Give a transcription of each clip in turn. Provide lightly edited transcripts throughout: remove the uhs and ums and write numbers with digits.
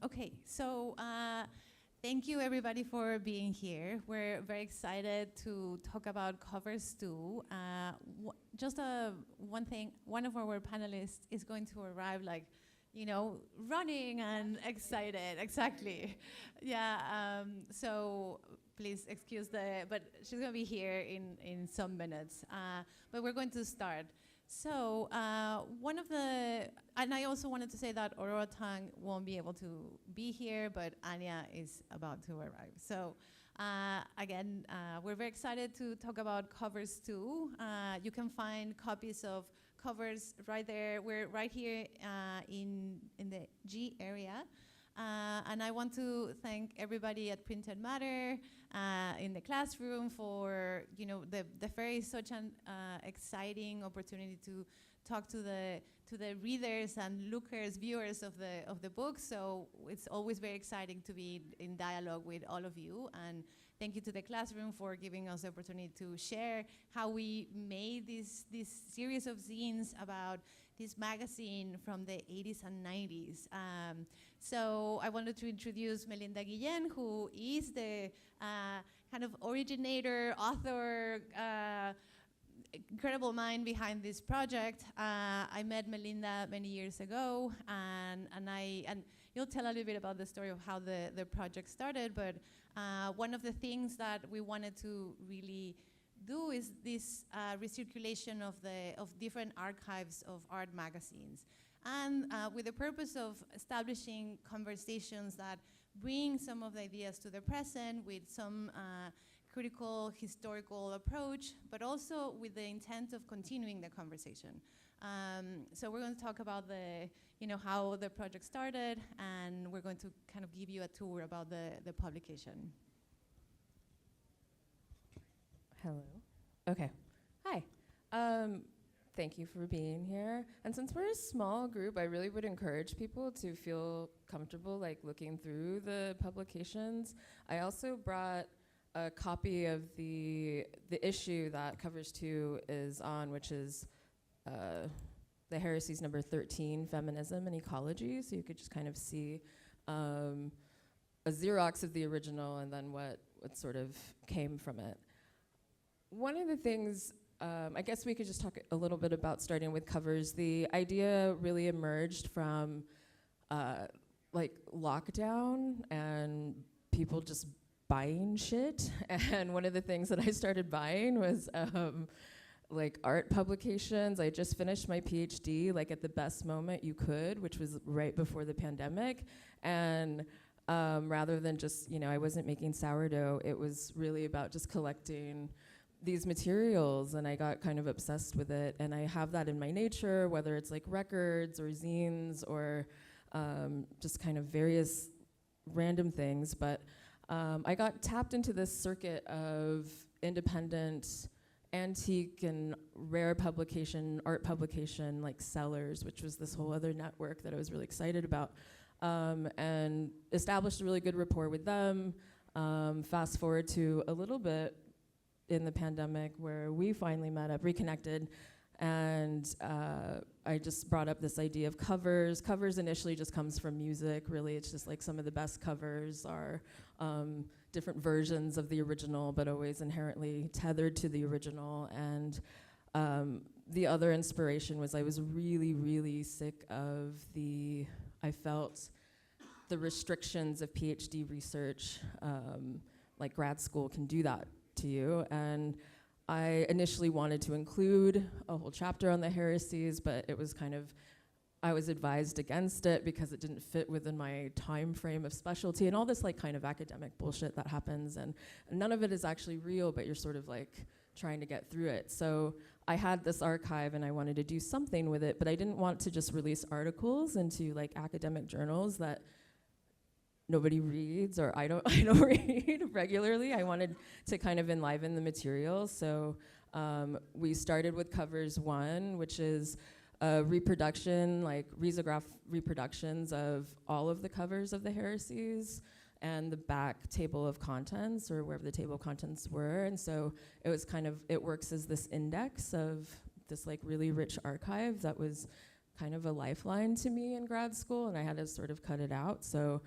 Okay, so thank you everybody for being here. We're very excited to talk about covers too. One thing, one of our panelists is going to arrive like, you know, running and excited, exactly. Yeah, so please excuse but she's gonna be here in some minutes. But we're going to start. So and I also wanted to say that Aurora Tang won't be able to be here, but Anya is about to arrive. So again, we're very excited to talk about covers too. You can find copies of covers right there. We're right here in the G area. And I want to thank everybody at Printed Matter in the classroom for, you know, the fair is such an exciting opportunity to talk to the readers and lookers, viewers of the book. So it's always very exciting to be in dialogue with all of you. And thank you to the classroom for giving us the opportunity to share how we made this series of zines about this magazine from the 80s and 90s. So I wanted to introduce Melinda Guillén, who is the kind of originator, author, incredible mind behind this project. I met Melinda many years ago, and you'll tell a little bit about the story of how the project started, but one of the things that we wanted to really do is this recirculation of different archives of art magazines. And with the purpose of establishing conversations that bring some of the ideas to the present with some critical historical approach, but also with the intent of continuing the conversation. So we're going to talk about how the project started, and we're going to kind of give you a tour about the publication. Hello. Okay. Hi. Thank you for being here. And since we're a small group, I really would encourage people to feel comfortable like looking through the publications. I also brought a copy of the issue that Covers 2 is on, which is the Heresies number 13, Feminism and Ecology. So you could just kind of see a Xerox of the original and then what sort of came from it. One of the things, I guess we could just talk a little bit about starting with covers. The idea really emerged from like lockdown and people just buying shit. And one of the things that I started buying was like art publications. I just finished my PhD like at the best moment you could, which was right before the pandemic. And rather than just, I wasn't making sourdough, it was really about just collecting these materials, and I got kind of obsessed with it. And I have that in my nature, whether it's like records or zines or just kind of various random things. But I got tapped into this circuit of independent, antique and rare publication, art publication, like sellers, which was this whole other network that I was really excited about, and established a really good rapport with them. Fast forward to a little bit in the pandemic where we finally met up, reconnected, and I just brought up this idea of covers. Covers initially just comes from music, really. It's just like some of the best covers are different versions of the original, but always inherently tethered to the original. And the other inspiration was I was really, really sick of I felt the restrictions of PhD research, like grad school can do that to you. And I initially wanted to include a whole chapter on the heresies, but it was kind of, I was advised against it because it didn't fit within my time frame of specialty and all this like kind of academic bullshit that happens, and none of it is actually real, but you're sort of like trying to get through it. So I had this archive and I wanted to do something with it, but I didn't want to just release articles into like academic journals that nobody reads, or I don't read regularly. I wanted to kind of enliven the material. So we started with Covers 1, which is a reproduction, like risograph reproductions of all of the covers of the heresies and the back table of contents, or wherever the table of contents were. And so it was kind of, it works as this index of this like really rich archive that was kind of a lifeline to me in grad school, and I had to sort of cut it out. So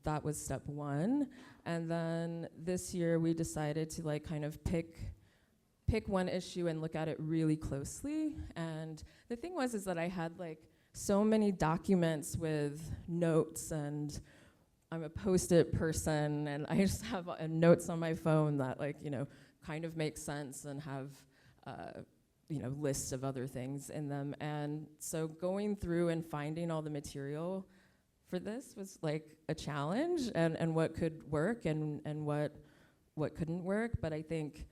that was step one. And then this year we decided to like kind of pick one issue and look at it really closely. And the thing was is that I had like so many documents with notes, and I'm a Post-it person, and I just have notes on my phone that like, you know, kind of make sense and have, you know, lists of other things in them. And so going through and finding all the material for this was like a challenge, and what could work and what couldn't work. But I think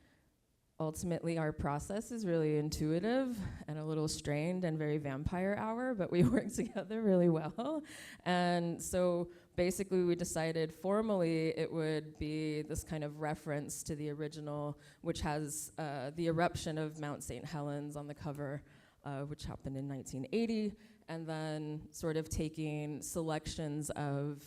ultimately our process is really intuitive and a little strained and very vampire hour, but we work together really well. And so basically we decided formally it would be this kind of reference to the original, which has the eruption of Mount St. Helens on the cover, which happened in 1980, and then sort of taking selections of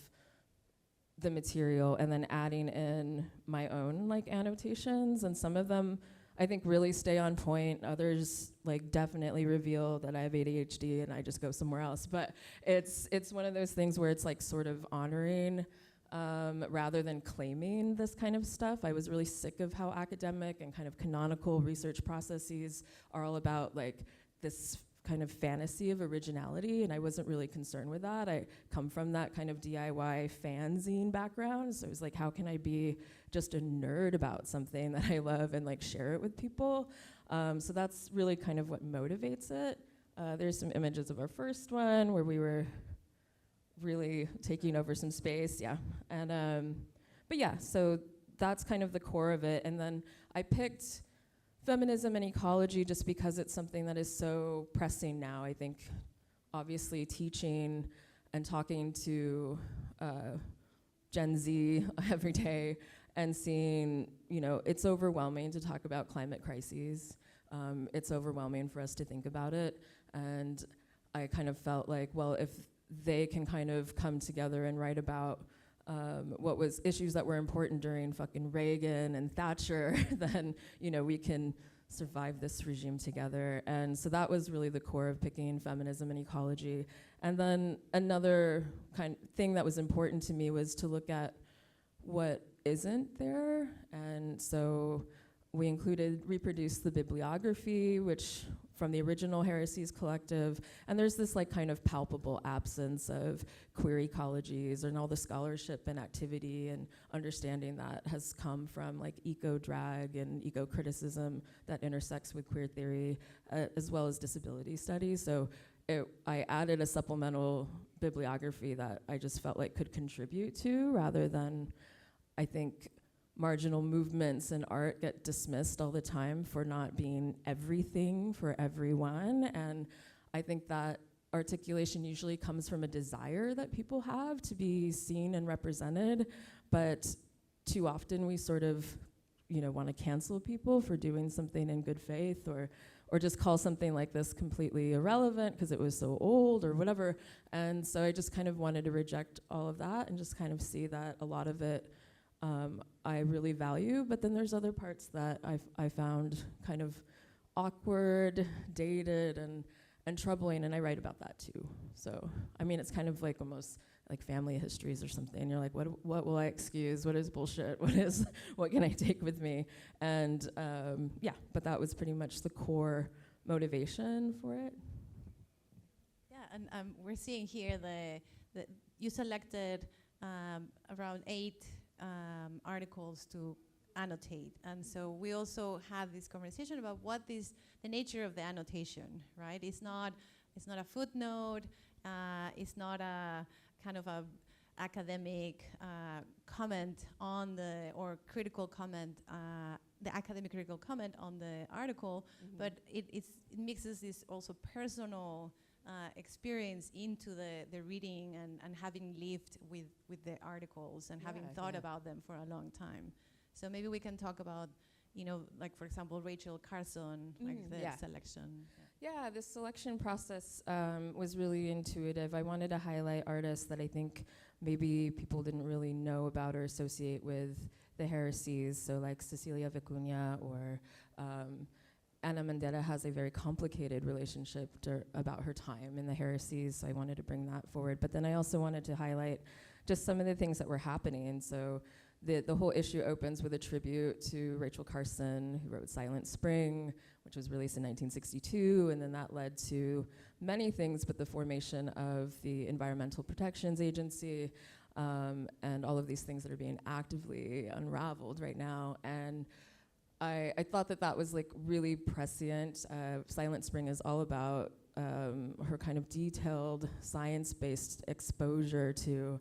the material and then adding in my own like annotations, and some of them I think really stay on point. Others like definitely reveal that I have ADHD and I just go somewhere else. But it's one of those things where it's like sort of honoring rather than claiming this kind of stuff. I was really sick of how academic and kind of canonical research processes are all about like this kind of fantasy of originality, and I wasn't really concerned with that. I come from that kind of DIY fanzine background, so it was like, how can I be just a nerd about something that I love and like share it with people? So that's really kind of what motivates it. There's some images of our first one where we were really taking over some space, yeah. And but yeah, so that's kind of the core of it. And then I picked feminism and ecology just because it's something that is so pressing now. I think obviously teaching and talking to Gen Z every day and seeing, you know, it's overwhelming to talk about climate crises. It's overwhelming for us to think about it. And I kind of felt like, well, if they can kind of come together and write about what was issues that were important during fucking Reagan and Thatcher, then, you know, we can survive this regime together. And so that was really the core of picking feminism and ecology. And then another kind of thing that was important to me was to look at what isn't there. And so we reproduced the bibliography, which from the original Heresies collective, and there's this like kind of palpable absence of queer ecologies and all the scholarship and activity and understanding that has come from like eco-drag and eco-criticism that intersects with queer theory, as well as disability studies. So I added a supplemental bibliography that I just felt like could contribute to, rather than, I think, marginal movements in art get dismissed all the time for not being everything for everyone. And I think that articulation usually comes from a desire that people have to be seen and represented, but too often we sort of, you know, want to cancel people for doing something in good faith, or just call something like this completely irrelevant because it was so old or whatever. And so I just kind of wanted to reject all of that and just kind of see that a lot of it I really value, but then there's other parts that I found kind of awkward, dated, and troubling, and I write about that too. So, I mean, it's kind of like almost like family histories or something. You're like, what will I excuse? What is bullshit? What can I take with me? And yeah, but that was pretty much the core motivation for it. Yeah, and we're seeing here that you selected around 8 articles to annotate, and so we also have this conversation about what is the nature of the annotation, right? It's not a footnote, it's not a kind of a academic comment on or critical comment, the academic critical comment on the article, but it mixes this also personal experience into the reading and having lived with the articles and having thought about them for a long time. So maybe we can talk about, you know, like for example, Rachel Carson, like the selection. Yeah, the selection process was really intuitive. I wanted to highlight artists that I think maybe people didn't really know about or associate with the Heresies, so like Cecilia Vicuña or Ana Mandela has a very complicated relationship about her time in the Heresies, so I wanted to bring that forward. But then I also wanted to highlight just some of the things that were happening. So the whole issue opens with a tribute to Rachel Carson, who wrote Silent Spring, which was released in 1962, and then that led to many things, but the formation of the Environmental Protections Agency, and all of these things that are being actively unraveled right now. And I thought that was like really prescient. Silent Spring is all about her kind of detailed science-based exposure to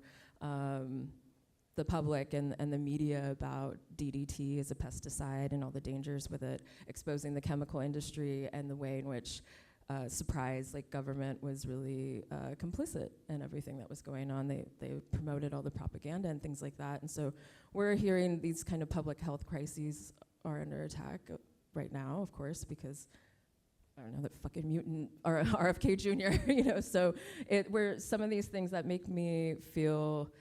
the public and the media about DDT as a pesticide and all the dangers with it, exposing the chemical industry and the way in which surprise, like government was really complicit in everything that was going on. They promoted all the propaganda and things like that. And so we're hearing these kind of public health crises are under attack right now, of course, because I don't know, that fucking mutant RFK Jr., you know, so we're some of these things that make me feel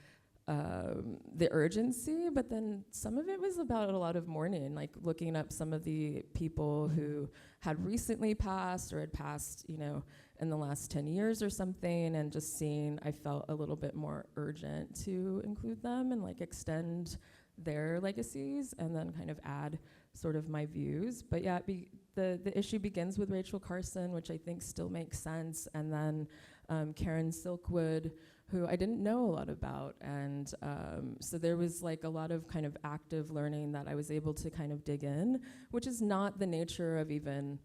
the urgency, but then some of it was about a lot of mourning, like looking up some of the people who had recently passed or had passed, you know, in the last 10 years or something, and just seeing, I felt a little bit more urgent to include them and like extend their legacies and then kind of add sort of my views. But yeah, the issue begins with Rachel Carson, which I think still makes sense, and then Karen Silkwood, who I didn't know a lot about. And so there was like a lot of kind of active learning that I was able to kind of dig in, which is not the nature of even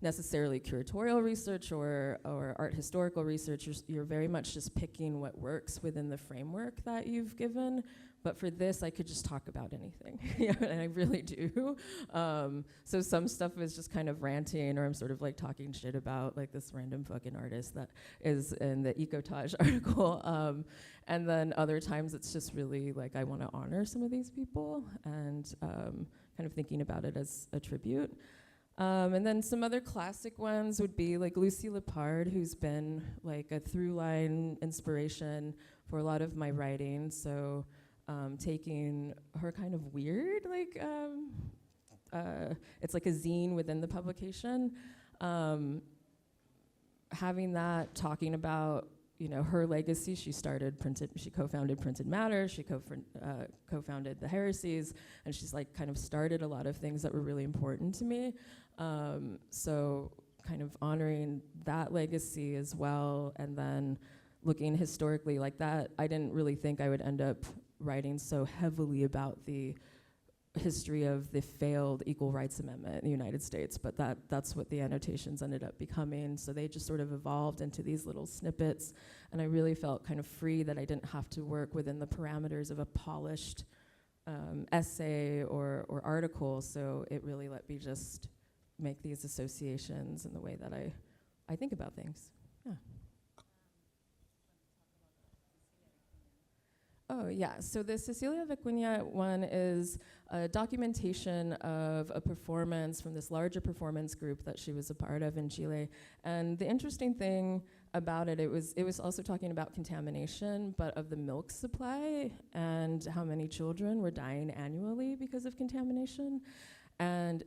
necessarily curatorial research or art historical research. You're very much just picking what works within the framework that you've given. But for this, I could just talk about anything, and I really do. So some stuff is just kind of ranting, or I'm sort of like talking shit about like this random fucking artist that is in the Ecotage article. And then other times it's just really like I want to honor some of these people and kind of thinking about it as a tribute. And then some other classic ones would be like Lucy Lepard, who's been like a through line inspiration for a lot of my writing. So taking her kind of weird, like, it's like a zine within the publication. Having that, talking about, you know, her legacy. She co-founded Printed Matter, she co-founded the Heresies, and she's like kind of started a lot of things that were really important to me. So kind of honoring that legacy as well, and then looking historically like that. I didn't really think I would end up writing so heavily about the history of the failed Equal Rights Amendment in the United States, but that's what the annotations ended up becoming. So they just sort of evolved into these little snippets, and I really felt kind of free that I didn't have to work within the parameters of a polished essay or article. So it really let me just make these associations in the way that I think about things. Yeah. Oh, yeah. So the Cecilia Vicuña one is a documentation of a performance from this larger performance group that she was a part of in Chile. And the interesting thing about it was also talking about contamination, but of the milk supply and how many children were dying annually because of contamination. And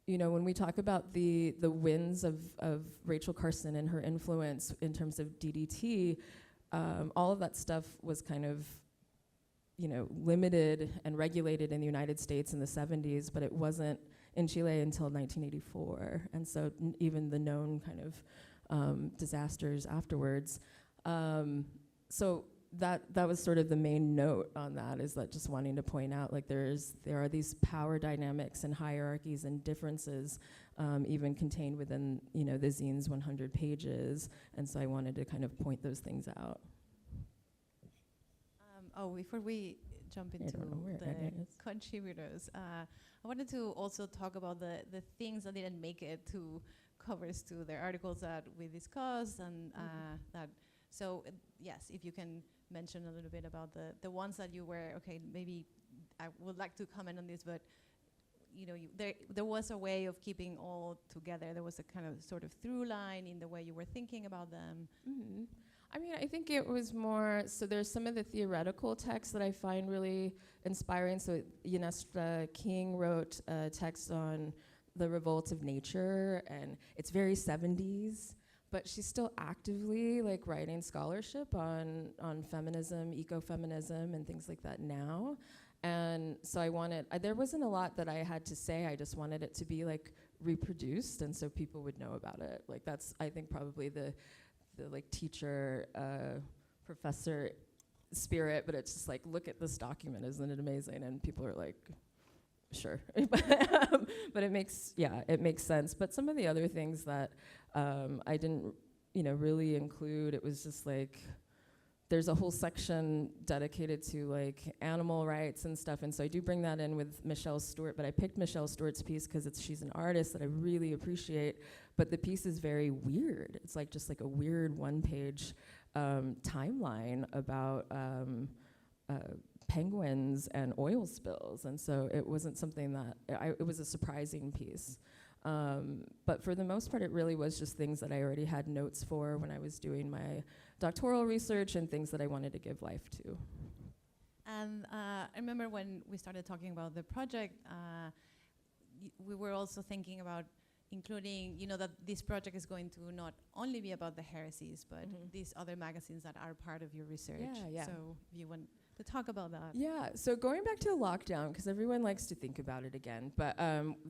you know, when we talk about the wins of Rachel Carson and her influence in terms of DDT, all of that stuff was kind of, you know, limited and regulated in the United States in the 70s, but it wasn't in Chile until 1984. And so even the known kind of disasters afterwards. So that was sort of the main note on that, is that just wanting to point out like there are these power dynamics and hierarchies and differences even contained within, you know, the zine's 100 pages. And so I wanted to kind of point those things out. Before we jump into the contributors, I wanted to also talk about the things that didn't make it to covers to the articles that we discussed, and that. So yes, if you can mention a little bit about the ones that you were, okay, maybe I would like to comment on this, but you know, there was a way of keeping all together. There was a kind of sort of through line in the way you were thinking about them. Mm-hmm. I mean, I think it was more, so there's some of the theoretical texts that I find really inspiring. So Yanestra King wrote a text on the revolt of nature, and it's very 70s, but she's still actively like writing scholarship on feminism, ecofeminism, and things like that now. And so there wasn't a lot that I had to say. I just wanted it to be like reproduced, and so people would know about it. Like that's, I think, probably the like teacher, professor spirit, but it's just like, look at this document, isn't it amazing? And people are like, sure. But it makes sense. But some of the other things that I didn't, really include, it was just like, there's a whole section dedicated to like animal rights and stuff, and so I do bring that in with Michelle Stewart, but I picked Michelle Stewart's piece because she's an artist that I really appreciate, but the piece is very weird. It's like just like a weird one-page timeline about penguins and oil spills, and so it wasn't something that, it was a surprising piece. But for the most part, it really was just things that I already had notes for when I was doing my doctoral research and things that I wanted to give life to. And I remember when we started talking about the project, we were also thinking about including, that this project is going to not only be about the Heresies, but these other magazines that are part of your research. Yeah. So if you want to talk about that. Yeah, so going back to lockdown, because everyone likes to think about it again, but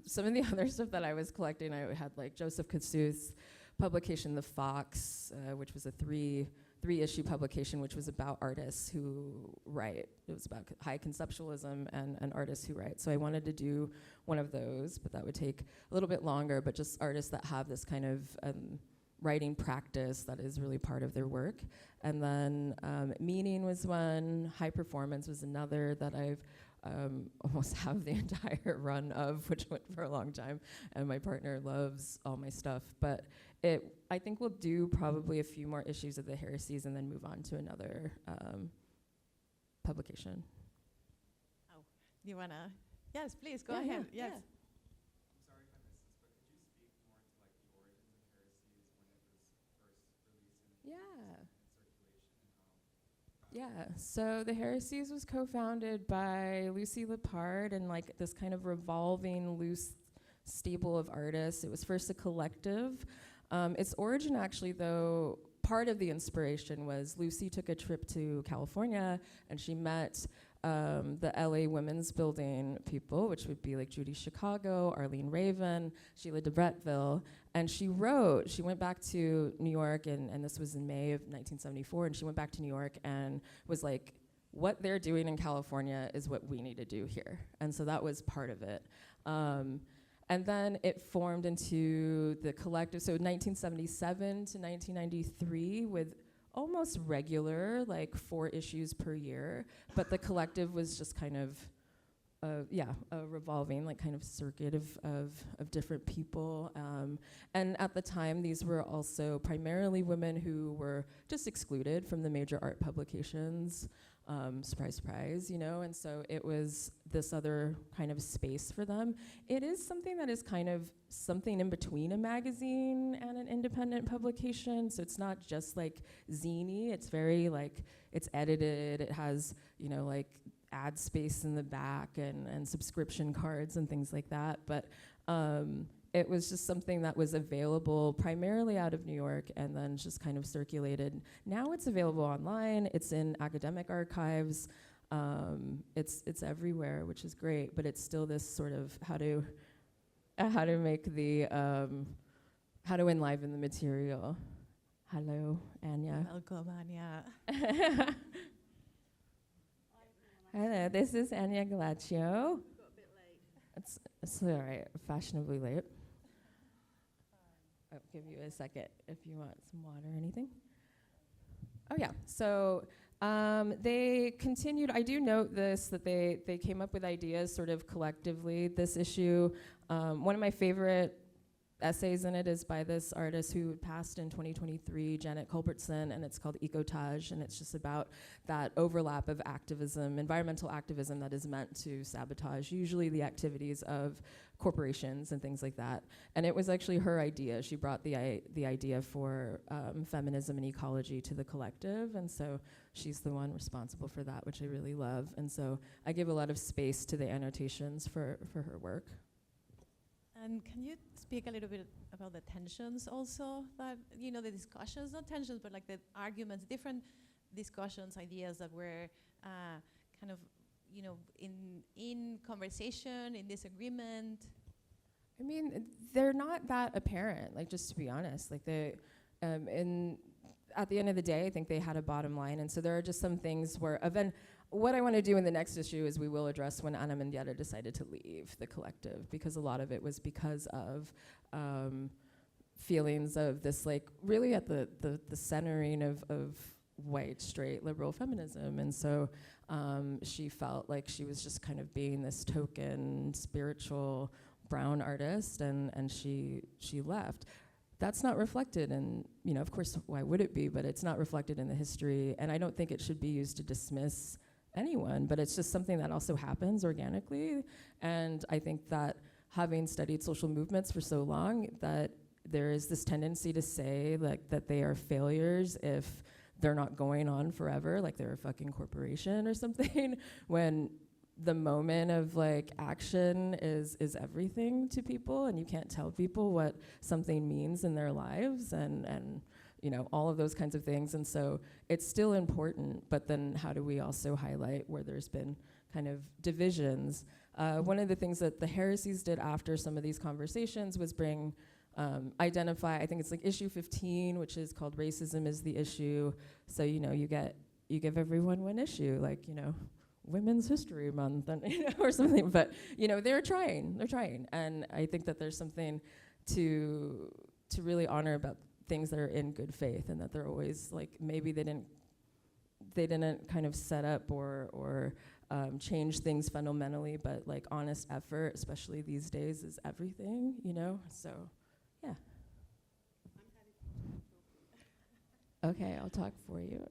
some of the other stuff that I was collecting, I had like Joseph Kasuth's publication, The Fox, which was a three-issue publication, which was about artists who write. It was about high conceptualism and artists who write. So I wanted to do one of those, but that would take a little bit longer, but just artists that have this kind of writing practice that is really part of their work. And then meaning was one, high performance was another that I've almost have the entire run of, which went for a long time, and my partner loves all my stuff. But I think we'll do probably a few more issues of the Heresies and then move on to another publication. Oh, you wanna? Yes, please, go ahead. Yes. Yeah. Yeah, so the Heresies was co-founded by Lucy Lepard and like this kind of revolving loose stable of artists. It was first a collective. Its origin actually, though, part of the inspiration was Lucy took a trip to California and she met the LA Women's Building people, which would be like Judy Chicago, Arlene Raven, Sheila de Bretteville, and she went back to New York, and this was in May of 1974, and she went back to New York and was like, what they're doing in California is what we need to do here. And so that was part of it. And then it formed into the collective, so 1977 to 1993 with almost regular, like 4 issues per year, but the collective was just kind of, a revolving, like kind of circuit of different people. And at the time, these were also primarily women who were just excluded from the major art publications. Surprise, surprise, and so it was this other kind of space for them. It is something that is kind of something in between a magazine and an independent publication, so it's not just like zine, it's very like, it's edited, it has, like ad space in the back and subscription cards and things like that, but it was just something that was available primarily out of New York and then just kind of circulated. Now it's available online, it's in academic archives, it's everywhere, which is great, but it's still this sort of how to make the, how to enliven the material. Hello, Anya. Welcome, Anya. Hello, this is Anya Gallaccio. Got a bit late. It's all right, fashionably late. I'll give you a second if you want some water or anything. Oh yeah, so they continued, I do note this, that they came up with ideas sort of collectively. This issue, one of my favorite essays in it is by this artist who passed in 2023, Janet Culbertson, and it's called Ecotage, and it's just about that overlap of activism, environmental activism that is meant to sabotage usually the activities of corporations and things like that. And it was actually her idea. She brought the idea for feminism and ecology to the collective, and so she's the one responsible for that, which I really love. And so I give a lot of space to the annotations for her work. And can you speak a little bit about the tensions also that, the discussions, not tensions, but like the arguments, different discussions, ideas that were kind of, in conversation, in disagreement? I mean, they're not that apparent, like, just to be honest. Like, at the end of the day, I think they had a bottom line. And so there are just some things where, what I want to do in the next issue is we will address when Ana Mendieta decided to leave the collective, because a lot of it was because of feelings of this, like, really at the centering of white, straight, liberal feminism. And so she felt like she was just kind of being this token, spiritual, brown artist, and she left. That's not reflected in, of course, why would it be, but it's not reflected in the history, and I don't think it should be used to dismiss anyone, but it's just something that also happens organically. And I think that having studied social movements for so long, that there is this tendency to say like that they are failures if they're not going on forever, like they're a fucking corporation or something, when the moment of like action is everything to people, and you can't tell people what something means in their lives, and all of those kinds of things. And so it's still important, but then how do we also highlight where there's been kind of divisions? One of the things that the Heresies did after some of these conversations was identify, I think it's like issue 15, which is called Racism is the Issue. So, you give everyone one issue, like, Women's History Month, and or something. But they're trying, and I think that there's something to really honor about things that are in good faith, and that they're always like, maybe they didn't kind of set up or change things fundamentally, but like honest effort, especially these days, is everything. So yeah. Okay, I'll talk for you.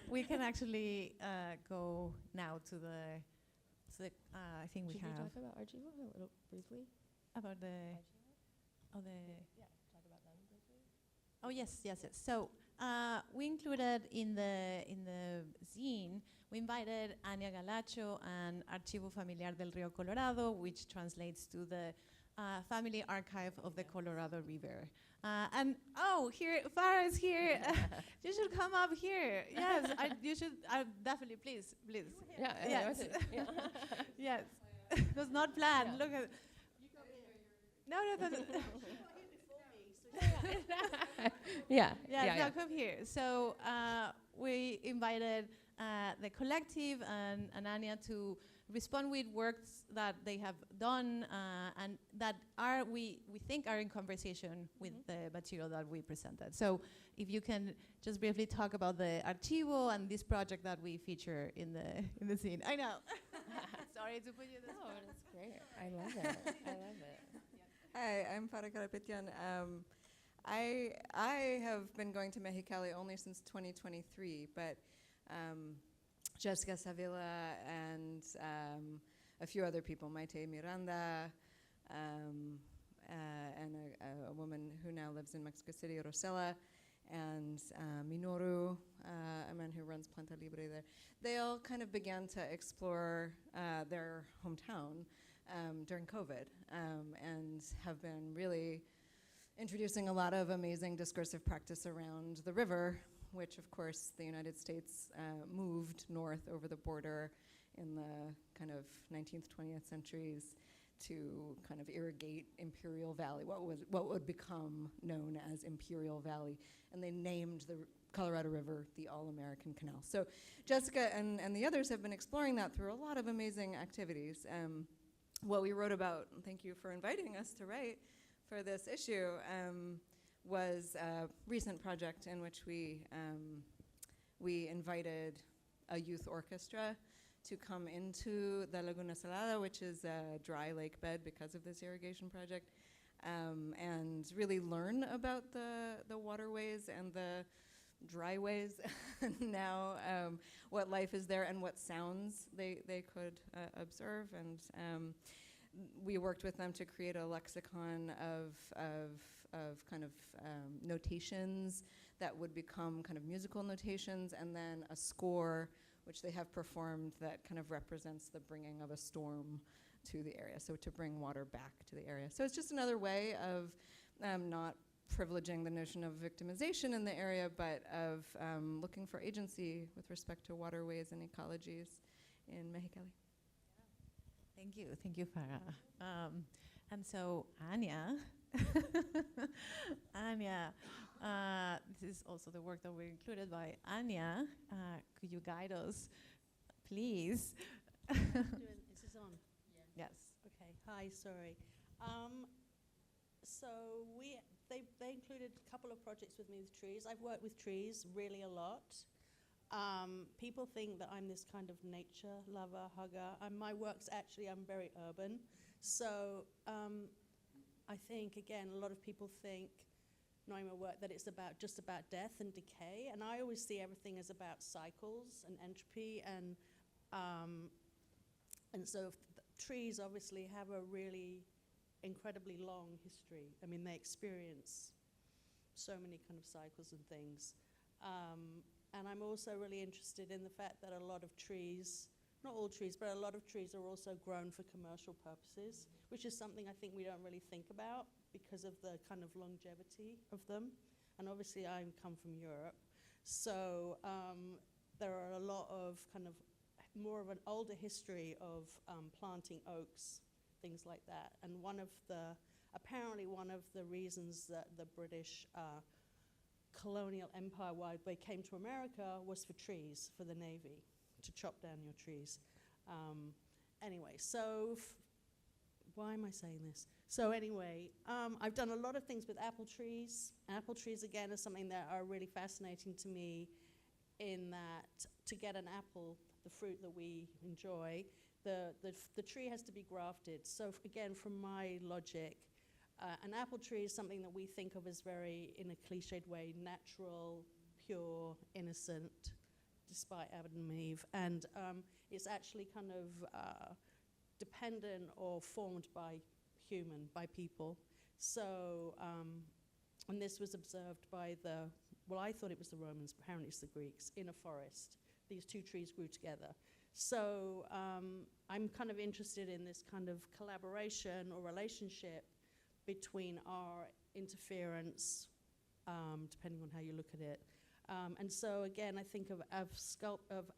We can actually go now to the I think we Should have. we talk about Archivo a little briefly? About the. Archivo? Oh, the. Yeah, talk about them briefly. Oh yes. So we included in the zine, we invited Anya Gallaccio and Archivo Familiar del Río Colorado, which translates to the Family Archive of the Colorado River. And here, Farah is here. You should come up here. Yes, you should. Definitely, please. Yeah. Yes. Yeah. Yes. It was not planned. Yeah. Look at. No. Yeah. Come here. So we invited the collective and Anya to respond with works that they have done and that we think are in conversation with the material that we presented. So if you can just briefly talk about the Archivo and this project that we feature in the scene. I know. Sorry to put you this. No, that's great. I love it. Hi, I'm Farah Karapetyan. I have been going to Mexicali only since 2023, but Jessica Savila and a few other people, Maite Miranda, and a woman who now lives in Mexico City, Rosella, and Minoru, a man who runs Planta Libre there. They all kind of began to explore their hometown during COVID and have been really introducing a lot of amazing discursive practice around the river, which of course the United States moved north over the border in the kind of 19th, 20th centuries to kind of irrigate Imperial Valley, what would become known as Imperial Valley. And they named the Colorado River the All-American Canal. So Jessica and the others have been exploring that through a lot of amazing activities. What we wrote about, and thank you for inviting us to write for this issue, was a recent project in which we invited a youth orchestra to come into the Laguna Salada, which is a dry lake bed because of this irrigation project, and really learn about the waterways and the dryways now, what life is there and what sounds they could observe. And we worked with them to create a lexicon of kind of notations that would become kind of musical notations, and then a score which they have performed that kind of represents the bringing of a storm to the area, so to bring water back to the area. So it's just another way of not privileging the notion of victimization in the area, but of looking for agency with respect to waterways and ecologies in Mexicali. Thank you, Farah. And so, Anya, Anya, this is also the work that we're included by. Anya, could you guide us, please? Is this on? Yes. Okay. Hi. Sorry. So they included a couple of projects with me with trees. I've worked with trees really a lot. People think that I'm this kind of nature lover, hugger. My work's actually, I'm very urban. So I think, again, a lot of people think, knowing my work, that it's just about death and decay. And I always see everything as about cycles and entropy. And so trees obviously have a really incredibly long history. I mean, they experience so many kind of cycles and things. And I'm also really interested in the fact that a lot of trees, not all trees, but a lot of trees are also grown for commercial purposes, which is something I think we don't really think about because of the kind of longevity of them. And obviously I come from Europe, so there are a lot of kind of more of an older history of planting oaks, things like that. And apparently one of the reasons that the British colonial empire, why they came to America, was for trees, for the Navy, to chop down your trees. Anyway, so why am I saying this? So anyway, I've done a lot of things with apple trees. Apple trees, again, are something that are really fascinating to me in that to get an apple, the fruit that we enjoy, the tree has to be grafted. So again, from my logic, an apple tree is something that we think of as very, in a cliched way, natural, pure, innocent, despite Adam and Eve. And it's actually kind of dependent or formed by people. So, and this was observed by I thought it was the Romans, but apparently it's the Greeks, in a forest. These two trees grew together. So I'm kind of interested in this kind of collaboration or relationship between our interference, depending on how you look at it. And so again, I think of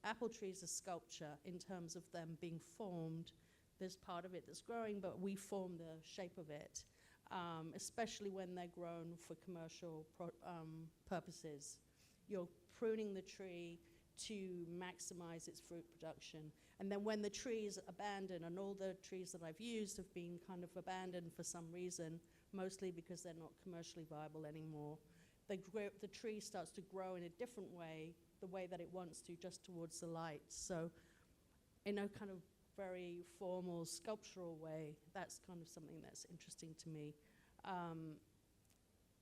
apple trees as sculpture in terms of them being formed. There's part of it that's growing, but we form the shape of it, especially when they're grown for commercial purposes. You're pruning the tree to maximize its fruit production. And then when the tree is abandoned, and all the trees that I've used have been kind of abandoned for some reason, mostly because they're not commercially viable anymore, the tree starts to grow in a different way, the way that it wants to, just towards the light. So in a kind of very formal sculptural way, that's kind of something that's interesting to me.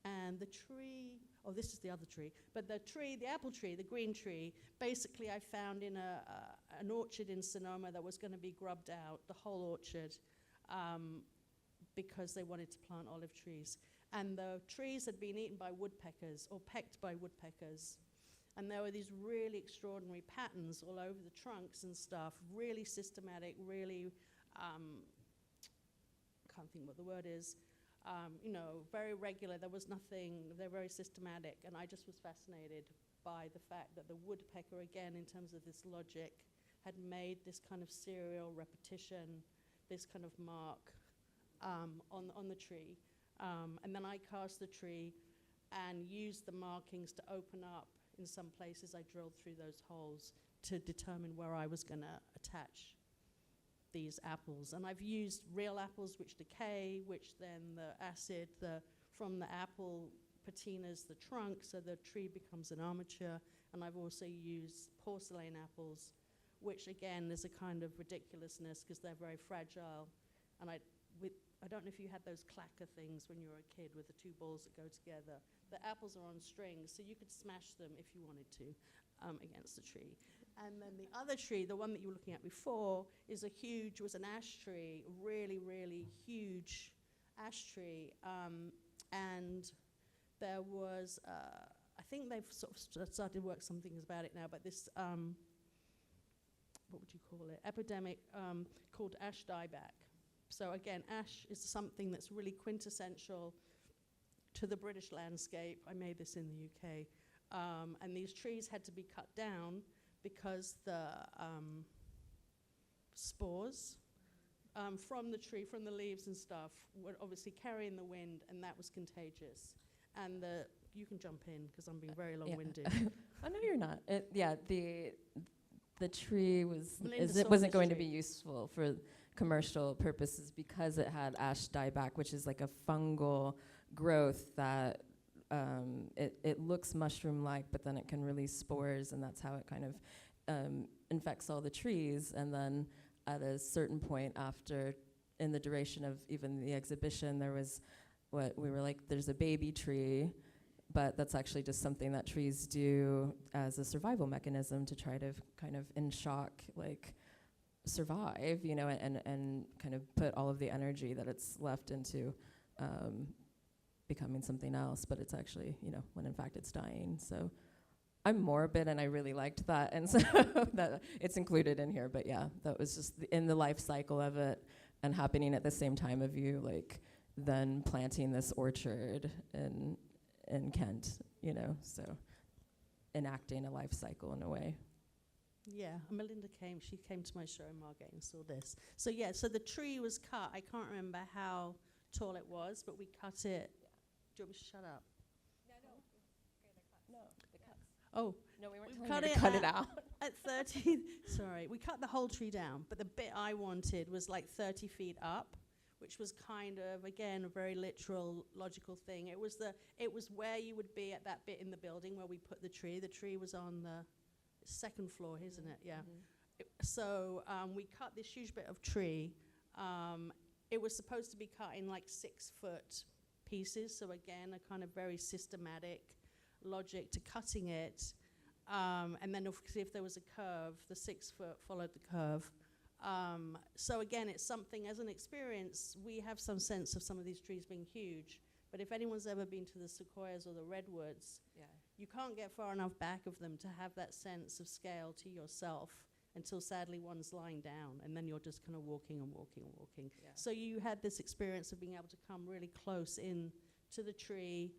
And the tree, this is the other tree, but the apple tree, the green tree, basically I found in an orchard in Sonoma that was going to be grubbed out, the whole orchard, because they wanted to plant olive trees. And the trees had been eaten by woodpeckers, or pecked by woodpeckers. And there were these really extraordinary patterns all over the trunks and stuff, really systematic, really, can't think what the word is, very regular. There was nothing, they're very systematic. And I just was fascinated by the fact that the woodpecker, again, in terms of this logic, had made this kind of serial repetition, this kind of mark on the tree. And then I cast the tree and used the markings to open up. In some places, I drilled through those holes to determine where I was going to attach these apples. And I've used real apples which decay, which then the acid from the apple patinas the trunk, so the tree becomes an armature. And I've also used porcelain apples, which again is a kind of ridiculousness because they're very fragile. And I don't know if you had those clacker things when you were a kid with the two balls that go together. The apples are on strings, so you could smash them if you wanted to against the tree. And then the other tree, the one that you were looking at before, was an ash tree, really, really huge ash tree. And there was, I think they've sort of started to work some things about it now, but this, what would you call it, epidemic called ash dieback. So again, ash is something that's really quintessential to the British landscape. I made this in the UK. And these trees had to be cut down because the spores from the tree, from the leaves and stuff, would obviously carry in the wind, and that was contagious. And you can jump in because I'm being very long-winded. Oh no, you're not. The tree Melinda wasn't saw going to this be tree. useful for commercial purposes because it had ash dieback, which is like a fungal growth that it looks mushroom-like, but then it can release spores, and that's how it kind of infects all the trees. And then at a certain point after, in the duration of even the exhibition, there was what we were like, there's a baby tree, but that's actually just something that trees do as a survival mechanism to try to kind of in shock, like survive, you know, and kind of put all of the energy that it's left into becoming something else, but it's actually, you know, when in fact it's dying. So I'm morbid and I really liked that, and so that it's included in here, but yeah, that was just in the life cycle of it and happening at the same time of you, like, then planting this orchard in Kent, you know, so enacting a life cycle in a way. Yeah, Melinda she came to my show in Margate and saw this. So yeah, so the tree was cut. I can't remember how tall it was, but we cut it. Do you want me to shut up? No, the cuts. Oh, No, we weren't We telling you cut to cut it it out. at 30, sorry, we cut the whole tree down, but the bit I wanted was like 30 feet up, which was kind of, again, a very literal, logical thing. It was where you would be at that bit in the building where we put the tree. The tree was on the second floor, isn't it? Yeah. So we cut this huge bit of tree. It was supposed to be cut in like 6-foot pieces. So again, a kind of very systematic logic to cutting it. And then if there was a curve, the 6-foot followed the curve. So again, it's something, as an experience, we have some sense of some of these trees being huge. But if anyone's ever been to the sequoias or the redwoods, you can't get far enough back of them to have that sense of scale to yourself until sadly one's lying down, and then you're just kind of walking and walking and walking. Yeah. So you had this experience of being able to come really close in to the tree,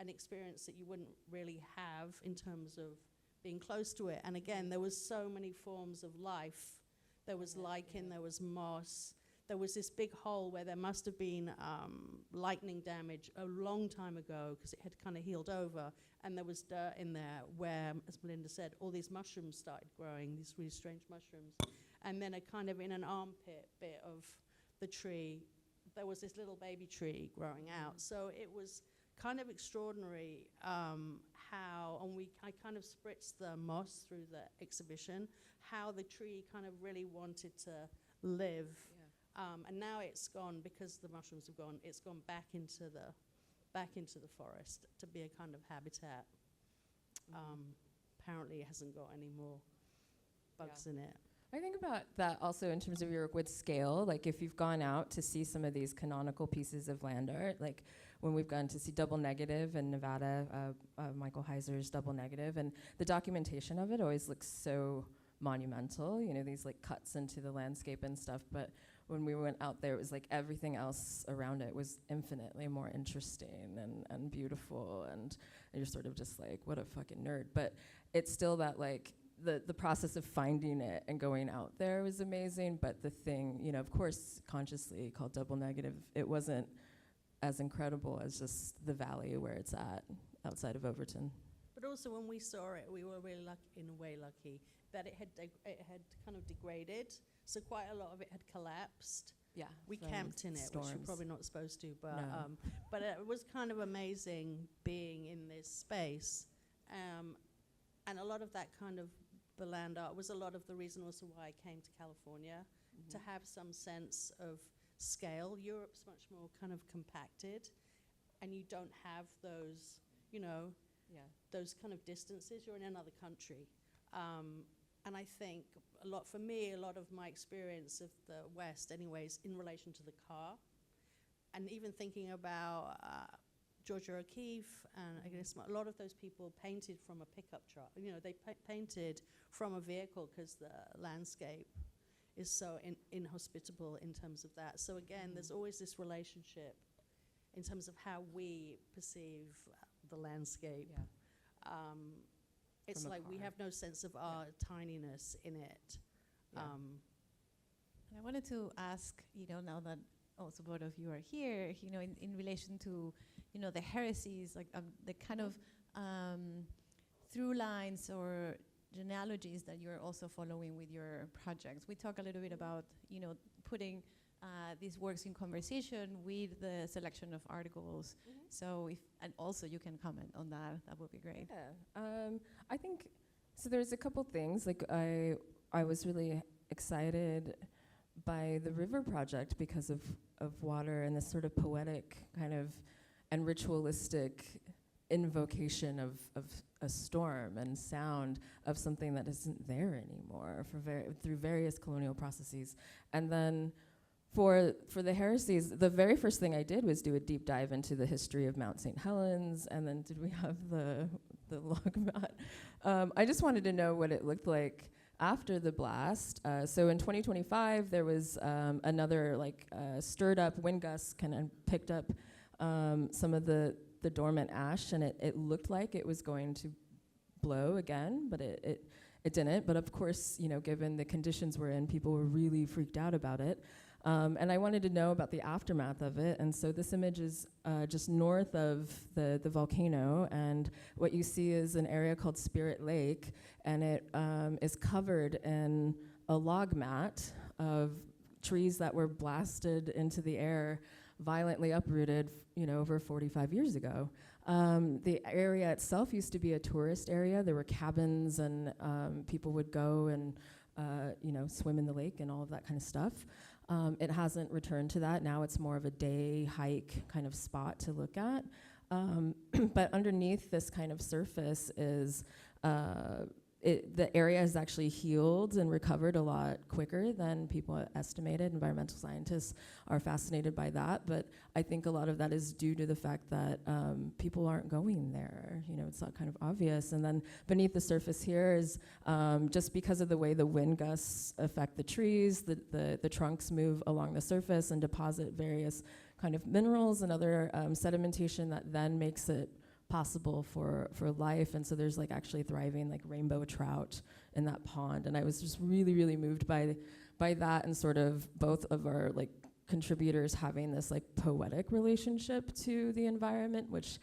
an experience that you wouldn't really have in terms of being close to it. And again, there was so many forms of life. There was lichen, there was moss. There was this big hole where there must have been lightning damage a long time ago because it had kind of healed over. And there was dirt in there where, as Melinda said, all these mushrooms started growing, these really strange mushrooms. And then a kind of in an armpit bit of the tree, there was this little baby tree growing out. So it was kind of extraordinary how, and I kind of spritzed the moss through the exhibition, how the tree kind of really wanted to live. And now it's gone, because the mushrooms have gone, it's gone back into the forest to be a kind of habitat. Apparently it hasn't got any more bugs in it. I think about that also in terms of your work with scale. Like if you've gone out to see some of these canonical pieces of land art, like when we've gone to see Double Negative in Nevada, Michael Heiser's Double Negative, and the documentation of it always looks so monumental, you know, these like cuts into the landscape and stuff. But when we went out there, it was like everything else around it was infinitely more interesting and beautiful, and you're sort of just like, what a fucking nerd. But it's still that like, the process of finding it and going out there was amazing, but the thing, you know, of course, consciously called Double Negative, it wasn't as incredible as just the valley where it's at, outside of Overton. But also when we saw it, we were really lucky that it had kind of degraded. So quite a lot of it had collapsed. Yeah. We camped in it, which we're probably not supposed to, but No. But it was kind of amazing being in this space. And a lot of that kind of the land art was a lot of the reason also why I came to California, to have some sense of scale. Europe's much more kind of compacted, and you don't have those, you know, those kind of distances. You're in another country. And I think a lot of my experience of the West anyways, in relation to the car, and even thinking about Georgia O'Keeffe, and I guess a lot of those people painted from a pickup truck. You know, they painted from a vehicle because the landscape is so inhospitable in terms of that. So again, there's always this relationship in terms of how we perceive the landscape. Yeah. It's From like we afar. have no sense of our tininess in it. Yeah. And I wanted to ask, now that also both of you are here, in relation to, the heresies, like the kind of through lines or genealogies that you're also following with your projects. We talk a little bit about, putting these works in conversation with the selection of articles. So and also you can comment on that would be great. Yeah. I think, so there's a couple things, like I was really excited by the river project because of water and this sort of poetic kind of and ritualistic invocation of a storm and sound of something that isn't there anymore through various colonial processes. And then for the heresies, the very first thing I did was do a deep dive into the history of Mount St. Helens, and then did we have the log mat? I just wanted to know what it looked like after the blast. So in 2025, there was another stirred up wind gust kind of picked up some of the dormant ash, and it looked like it was going to blow again, but it didn't. But of course, given the conditions we're in, people were really freaked out about it. And I wanted to know about the aftermath of it. And so this image is just north of the volcano. And what you see is an area called Spirit Lake. And it is covered in a log mat of trees that were blasted into the air, violently uprooted, over 45 years ago. The area itself used to be a tourist area. There were cabins, and people would go and swim in the lake and all of that kind of stuff. It hasn't returned to that. Now it's more of a day hike kind of spot to look at. But underneath this kind of surface is the area has actually healed and recovered a lot quicker than people estimated. Environmental scientists are fascinated by that, but I think a lot of that is due to the fact that people aren't going there. It's not kind of obvious. And then beneath the surface here is just because of the way the wind gusts affect the trees, the trunks move along the surface and deposit various kind of minerals and other sedimentation that then makes it possible for life. And so there's actually thriving rainbow trout in that pond. And I was just really, really moved by that, and sort of both of our contributors having this poetic relationship to the environment, which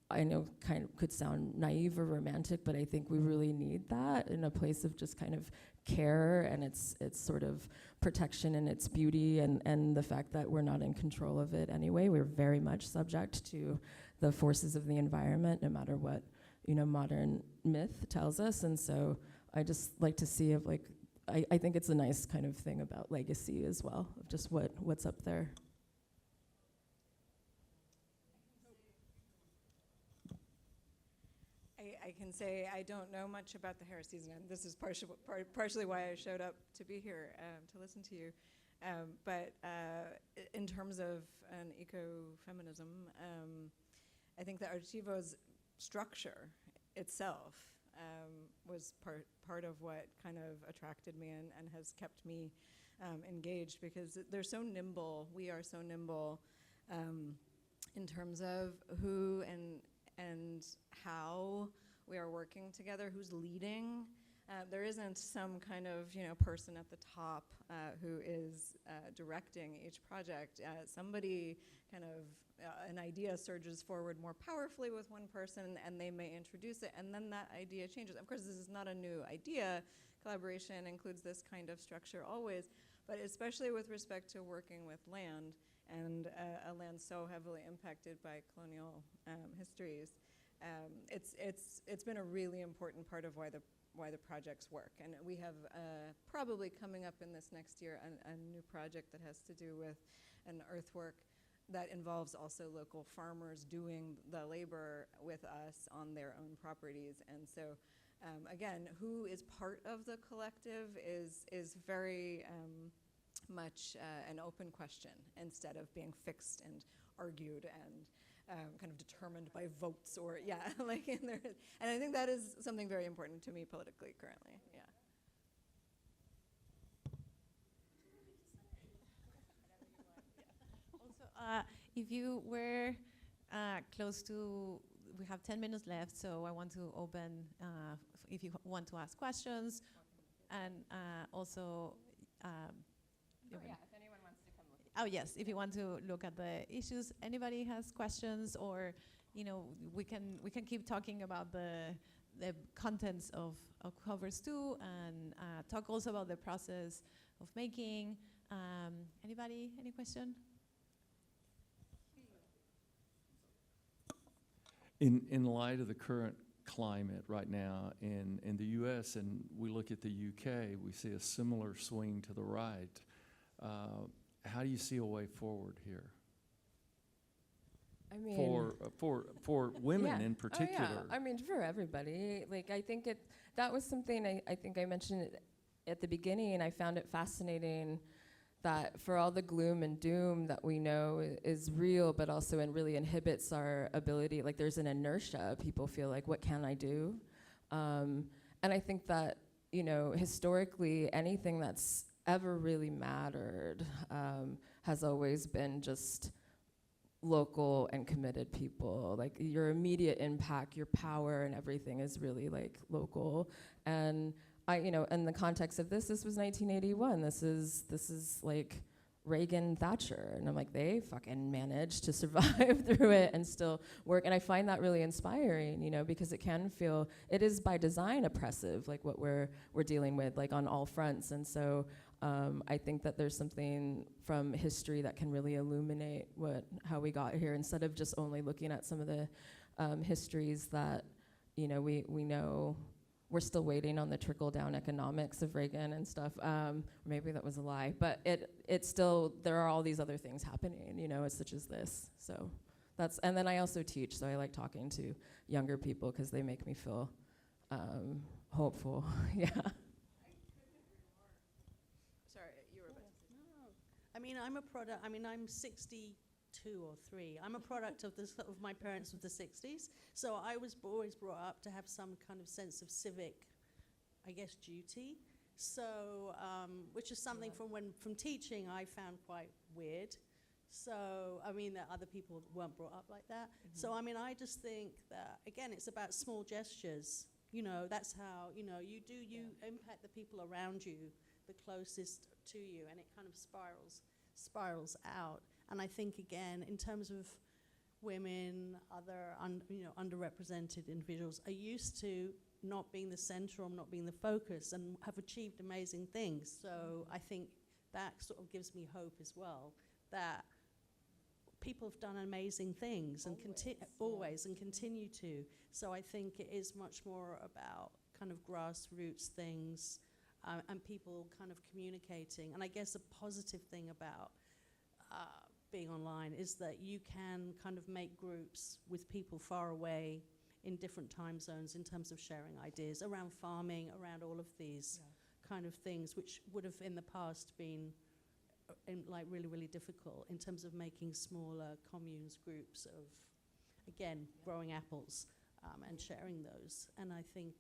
I know kind of could sound naive or romantic, but I think we really need that in a place of just kind of care and its sort of protection and its beauty, and the fact that we're not in control of it anyway. We're very much subject to the forces of the environment, no matter what modern myth tells us. And so I just like to see I think it's a nice kind of thing about legacy as well, of just what's up there. I can say I don't know much about the heresies, and this is partially why I showed up to be here to listen to you. But in terms of an ecofeminism, I think the Archivo's structure itself was part of what kind of attracted me and has kept me engaged, because they're so nimble. We are so nimble in terms of who and how we are working together, who's leading. There isn't some kind of person at the top who is directing each project. Somebody kind of an idea surges forward more powerfully with one person, and they may introduce it, and then that idea changes. Of course, this is not a new idea. Collaboration includes this kind of structure always, but especially with respect to working with land, and a land so heavily impacted by colonial histories. It's been a really important part of why the projects work. And we have probably coming up in this next year a new project that has to do with an earthwork that involves also local farmers doing the labor with us on their own properties. And so again, who is part of the collective is very much an open question, instead of being fixed and argued and kind of determined by votes or, and I think that is something very important to me politically currently, yeah. if you were close to, we have 10 minutes left, so I want to open if you want to ask questions, and also. If anyone wants to come look. Oh yes, if you want to look at the issues, anybody has questions, or we can keep talking about the contents of covers too, and talk also about the process of making. Anybody, any question? In light of the current climate right now in the U.S., and we look at the U.K., we see a similar swing to the right. How do you see a way forward here? I mean, for women yeah. in particular? Oh, yeah. I mean, for everybody. Like, I think that was something I think I mentioned it at the beginning. I found it fascinating that for all the gloom and doom that we know is real, but also really inhibits our ability. Like, there's an inertia. People feel like, what can I do? And I think that, historically, anything that's ever really mattered has always been just local and committed people. Like, your immediate impact, your power and everything is really like local. And in the context of this was 1981. This is like Reagan, Thatcher. And I'm like, they fucking managed to survive through it and still work. And I find that really inspiring, because it is by design oppressive, like what we're dealing with, like on all fronts. And so I think that there's something from history that can really illuminate how we got here, instead of just only looking at some of the histories that, we know. We're still waiting on the trickle-down economics of Reagan and stuff. Maybe that was a lie, but it's still, there are all these other things happening, such as this. So and then I also teach, so I like talking to younger people because they make me feel hopeful. Yeah. Sorry, you were about to say. No. I mean, I'm a product, I'm 62 or 3. I'm a product of my parents of the 60s. So I was always brought up to have some kind of sense of civic, I guess, duty. So, which is something from teaching I found quite weird. So, that other people weren't brought up like that. Mm-hmm. So, I just think that, again, it's about small gestures. That's how, you impact the people around you, the closest to you, and it kind of spirals out. And I think, again, in terms of women, other underrepresented individuals are used to not being the center or not being the focus, and have achieved amazing things. So I think that sort of gives me hope as well, that people have done amazing things and continue to. So I think it is much more about kind of grassroots things and people kind of communicating. And I guess a positive thing about being online is that you can kind of make groups with people far away in different time zones in terms of sharing ideas around farming, around all of these kind of things, which would have in the past been really, really difficult in terms of making smaller communes, groups of, again, growing apples and sharing those. And I think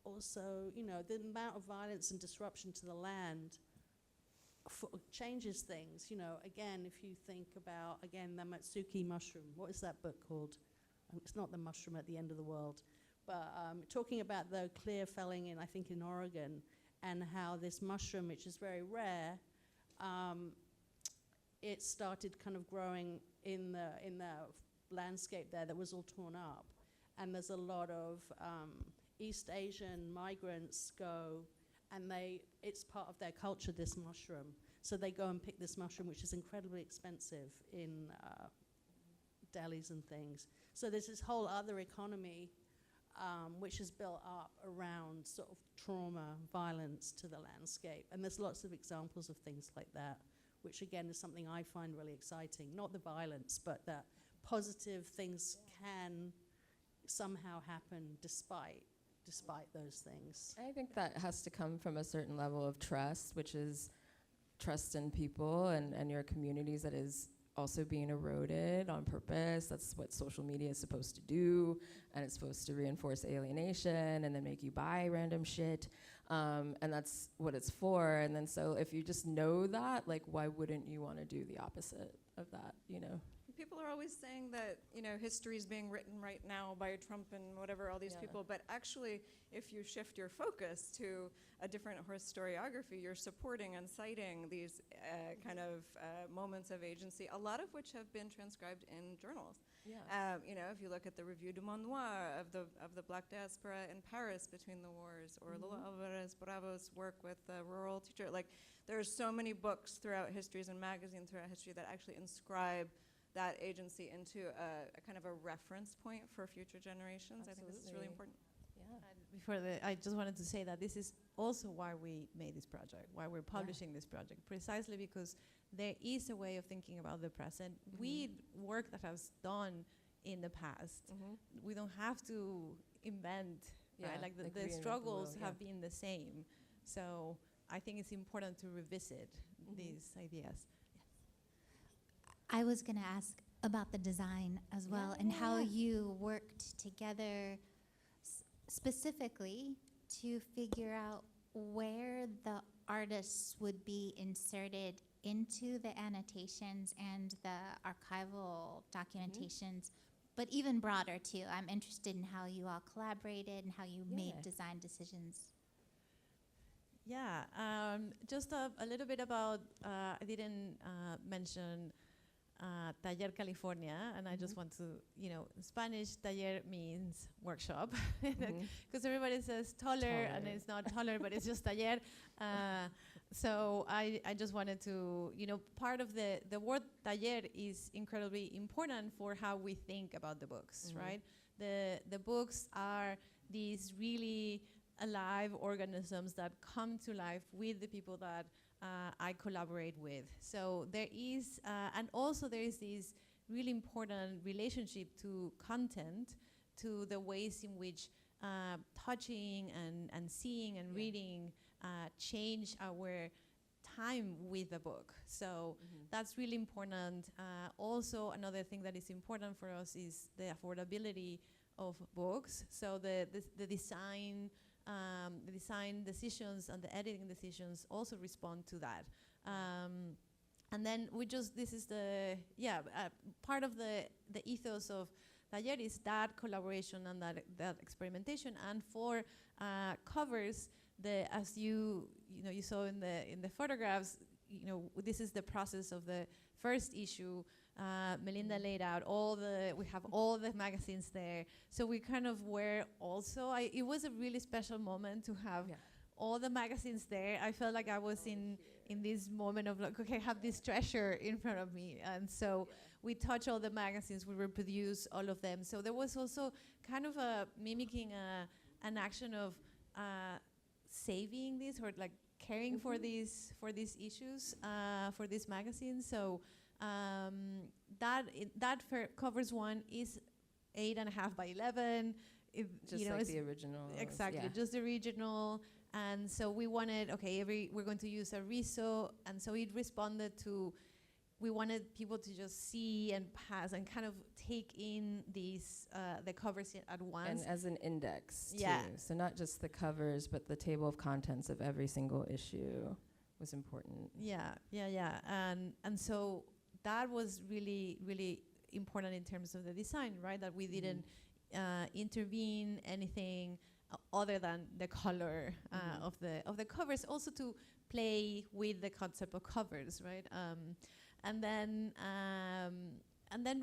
also, the amount of violence and disruption to the land changes things. Again, if you think about, the Matsuki mushroom, what is that book called? It's not the mushroom at the end of the world, but talking about the clear felling in Oregon, and how this mushroom, which is very rare, it started kind of growing in the landscape there that was all torn up. And there's a lot of East Asian migrants go, and it's part of their culture, this mushroom. So they go and pick this mushroom, which is incredibly expensive in delis and things. So there's this whole other economy which is built up around sort of trauma, violence to the landscape. And there's lots of examples of things like that, which again is something I find really exciting. Not the violence, but that positive things can somehow happen despite those things. I think that has to come from a certain level of trust, which is trust in people and your communities that is also being eroded on purpose. That's what social media is supposed to do, and it's supposed to reinforce alienation and then make you buy random shit, and that's what it's for. And then so if you just know that, like, why wouldn't you want to do the opposite of that, you know? People are always saying that, you know, history is being written right now by Trump and whatever, all these people. But actually, if you shift your focus to a different historiography, you're supporting and citing these kind of moments of agency, a lot of which have been transcribed in journals. Yeah. You know, if you look at the Revue du Monde Noir of the Black diaspora in Paris between the wars, or Lola Alvarez Bravo's work with the rural teacher, like, there are so many books throughout histories and magazines throughout history that actually inscribe that agency into a kind of a reference point for future generations. Absolutely. I think this is really important. Yeah. I just wanted to say that this is also why we made this project, why we're publishing this project, precisely because there is a way of thinking about the present with work that has done in the past. We don't have to invent, right? Like the struggles have been the same. So I think it's important to revisit these ideas. I was going to ask about the design as well, and how you worked together specifically to figure out where the artists would be inserted into the annotations and the archival documentations, but even broader too. I'm interested in how you all collaborated and how you made design decisions. Yeah, just a little bit about, I didn't mention Taller California, and I just want to, you know, in Spanish, taller means workshop, because everybody says taller, and it's not taller, but it's just taller. So I just wanted to, you know, part of the word taller is incredibly important for how we think about the books, right? The books are these really alive organisms that come to life with the people that I collaborate with. So there is, and also there is this really important relationship to content, to the ways in which touching and seeing and reading change our time with the book. So that's really important. Also, another thing that is important for us is the affordability of books. So the design decisions and the editing decisions also respond to that. And then this is the, part of the ethos of Taller is that collaboration and that experimentation. And for covers, as you saw in the photographs, this is the process of the first issue. Melinda laid out we have all the magazines there. So we kind of were also, it was a really special moment to have all the magazines there. I felt like I was in this moment of like, okay, I have this treasure in front of me. And so we touch all the magazines, we reproduce all of them. So there was also kind of mimicking an action of saving this, or like caring for these issues, for these magazines. So that covers one is 8.5 by 11. Just like the original. Exactly, just the original. And so we wanted, we're going to use a riso, and so it responded to, we wanted people to just see and pass and kind of take in these the covers at once. And as an index too. Yeah. So not just the covers, but the table of contents of every single issue was important. Yeah. And so that was really, really important in terms of the design, right? That we didn't intervene anything other than the color of the covers. Also to play with the concept of covers, right? And then,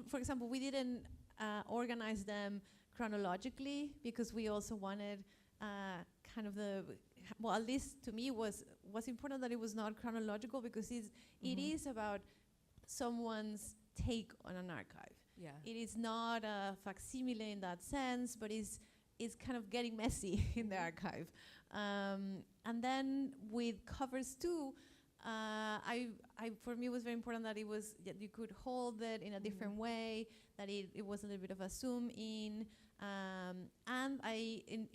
for example, we didn't organize them chronologically because we also wanted kind of at least to me was important that it was not chronological, because it is about someone's take on an archive. Yeah. It is not a facsimile in that sense, but it's kind of getting messy in the archive. And then with covers too, for me it was very important that that you could hold it in a different way, that it was a little bit of a zoom in. And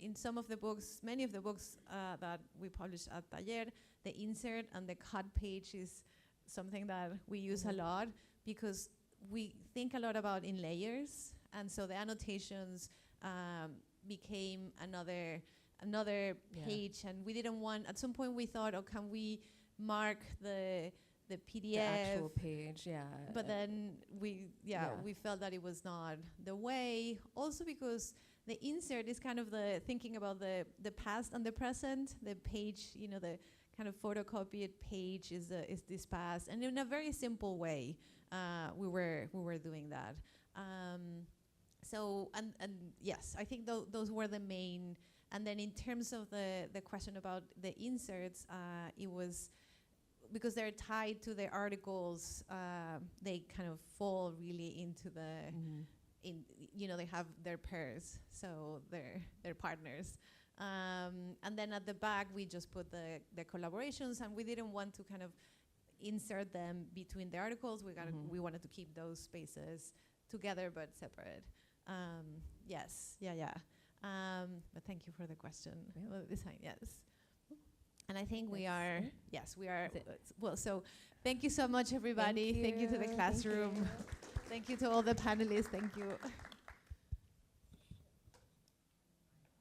in some of the books, many of the books that we published at Taller, the insert and the cut page is something that we use a lot. because we think a lot about in layers, and so the annotations became another page, and we didn't want. At some point, we thought, oh, can we mark the PDF, the actual page, but then we felt that it was not the way. Also because the insert is kind of the thinking about the past and the present. The page, the kind of photocopied page is this past, and in a very simple way, we were doing that. So and yes, I think those were the main. And then in terms of the question about the inserts, it was because they're tied to the articles. They kind of fall really into the they have their pairs, so they're partners. And then at the back, we just put the collaborations, and we didn't want to kind of insert them between the articles. We wanted to keep those spaces together but separate. Yes, but thank you for the question. Well, design, yes. And I think we are. Well, so thank you so much, everybody. Thank you to the classroom. Thank you to all the panelists. Thank you.